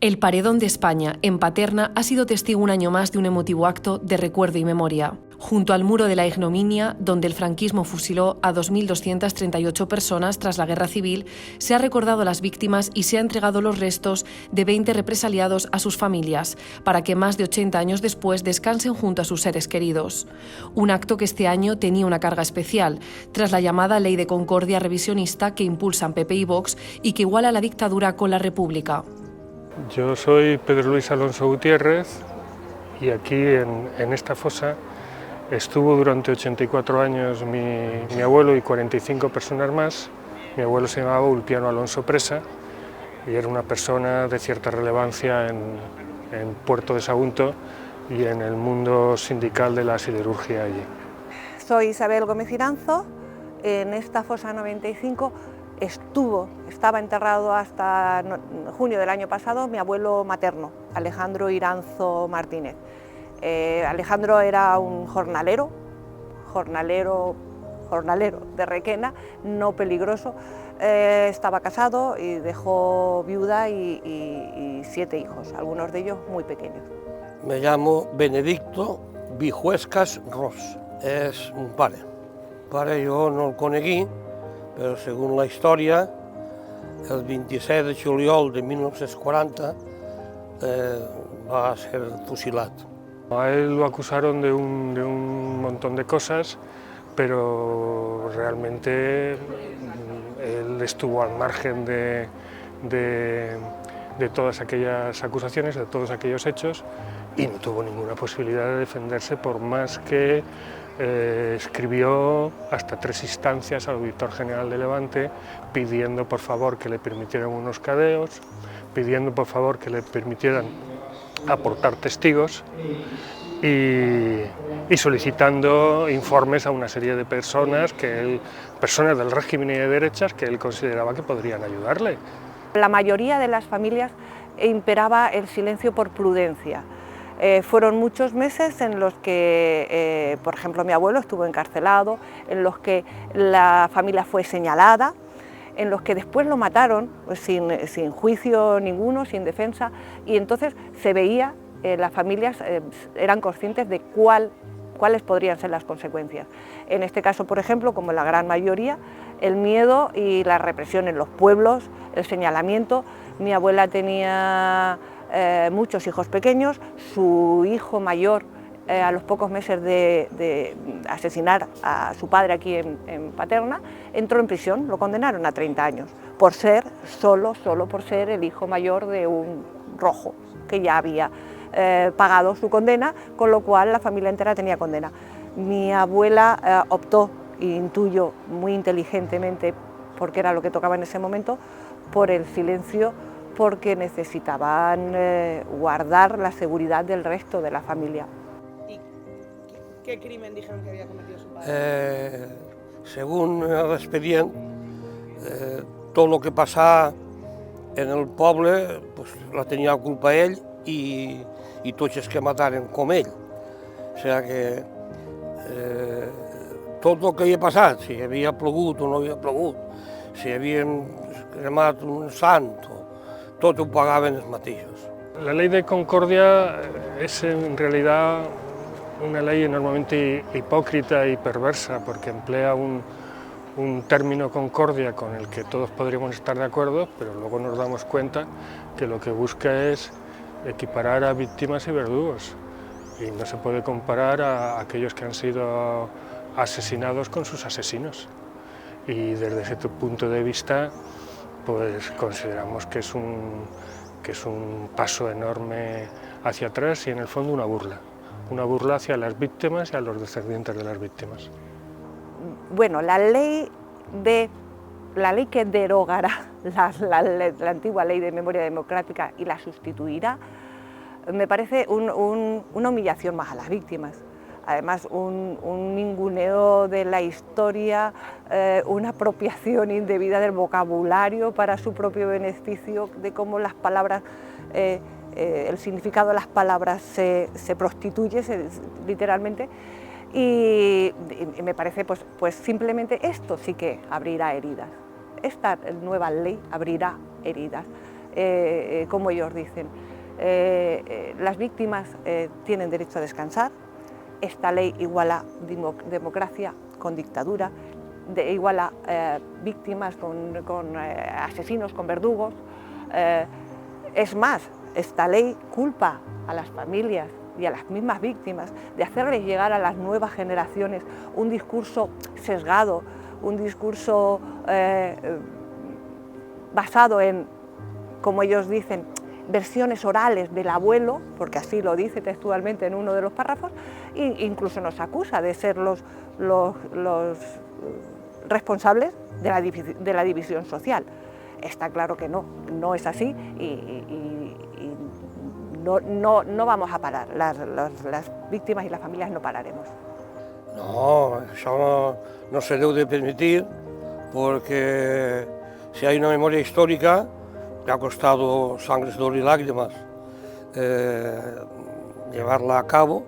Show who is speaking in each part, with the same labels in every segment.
Speaker 1: El Paredón de España, en Paterna, ha sido testigo un año más de un emotivo acto de recuerdo y memoria. Junto al muro de la ignominia, donde el franquismo fusiló a 2.238 personas tras la Guerra Civil, se ha recordado a las víctimas y se ha entregado los restos de 20 represaliados a sus familias, para que más de 80 años después descansen junto a sus seres queridos. Un acto que este año tenía una carga especial, tras la llamada Ley de Concordia revisionista que impulsan PP y Vox y que iguala la dictadura con la República.
Speaker 2: Yo soy Pedro Luis Alonso Gutiérrez y aquí en esta fosa estuvo durante 84 años mi abuelo y 45 personas más. Mi abuelo se llamaba Ulpiano Alonso Presa y era una persona de cierta relevancia en Puerto de Sagunto y en el mundo sindical de la siderurgia allí.
Speaker 3: Soy Isabel Gómez Iranzo. En esta fosa 95 estaba enterrado hasta junio del año pasado mi abuelo materno, Alejandro Iranzo Martínez. Alejandro era un jornalero de Requena, no peligroso. Estaba casado y dejó viuda y 7 hijos, algunos de ellos muy pequeños.
Speaker 4: Me llamo Benedicto Vijuescas Ros, és un pare. Pare jo no el coneguí, però segons la història, el 27 de juliol de 1940 va ser fusilat.
Speaker 2: A él lo acusaron de un montón de cosas, pero realmente él estuvo al margen de todas aquellas acusaciones, de todos aquellos hechos, y no tuvo ninguna posibilidad de defenderse por más que escribió hasta 3 instancias al auditor general de Levante pidiendo por favor que le permitieran unos cadeos, pidiendo por favor que le permitieran aportar testigos y solicitando informes a una serie de personas del régimen y de derechas que él consideraba que podrían ayudarle.
Speaker 3: La mayoría de las familias imperaba el silencio por prudencia. Fueron muchos meses en los que, por ejemplo, mi abuelo estuvo encarcelado, en los que la familia fue señalada, en los que después lo mataron sin juicio ninguno, sin defensa, y entonces se veía, las familias eran conscientes de cuáles podrían ser las consecuencias. En este caso, por ejemplo, como en la gran mayoría, el miedo y la represión en los pueblos, el señalamiento. Mi abuela tenía muchos hijos pequeños, su hijo mayor, a los pocos meses de asesinar a su padre aquí en Paterna, entró en prisión, lo condenaron a 30 años, por ser, solo por ser el hijo mayor de un rojo, que ya había pagado su condena, con lo cual la familia entera tenía condena. Mi abuela optó, intuyo muy inteligentemente, porque era lo que tocaba en ese momento, por el silencio, porque necesitaban guardar la seguridad del resto de la familia.
Speaker 5: ¿Y qué crimen dijeron que había cometido su padre?
Speaker 4: Según l'expedient, tot el que passava en el poble pues, la tenia la culpa ell i tots els que mataren com ell. O sigui que tot el que havia passat, si havia plogut o no havia plogut, si havien cremat un sant, tot ho pagaven els mateixos.
Speaker 2: La ley de concordia es en realidad una ley enormemente hipócrita y perversa porque emplea un término concordia con el que todos podríamos estar de acuerdo, pero luego nos damos cuenta que lo que busca es equiparar a víctimas y verdugos y no se puede comparar a aquellos que han sido asesinados con sus asesinos. Y desde ese punto de vista pues consideramos que es un paso enorme hacia atrás y en el fondo una burla hacia las víctimas y a los descendientes de las víctimas.
Speaker 3: Bueno, la ley que derogará la antigua ley de memoria democrática y la sustituirá, me parece una humillación más a las víctimas. Además, un ninguneo de la historia, una apropiación indebida del vocabulario para su propio beneficio, de cómo las palabras, el significado de las palabras se prostituye literalmente. Y me parece, pues simplemente esto sí que abrirá heridas. Esta nueva ley abrirá heridas. como ellos dicen. Las víctimas tienen derecho a descansar. Esta ley iguala democracia con dictadura, iguala víctimas con asesinos, con verdugos. Es más, esta ley culpa a las familias y a las mismas víctimas de hacerles llegar a las nuevas generaciones un discurso sesgado, un discurso basado en, como ellos dicen, versiones orales del abuelo, porque así lo dice textualmente en uno de los párrafos, e incluso nos acusa de ser los responsables de la división social. Está claro que no es así y no vamos a parar, las víctimas y las familias no pararemos.
Speaker 4: No, eso no se debe permitir, porque si hay una memoria histórica que ha costado sangre, sudor y lágrimas llevarla a cabo,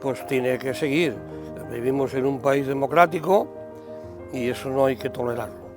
Speaker 4: pues tiene que seguir. Vivimos en un país democrático y eso no hay que tolerarlo.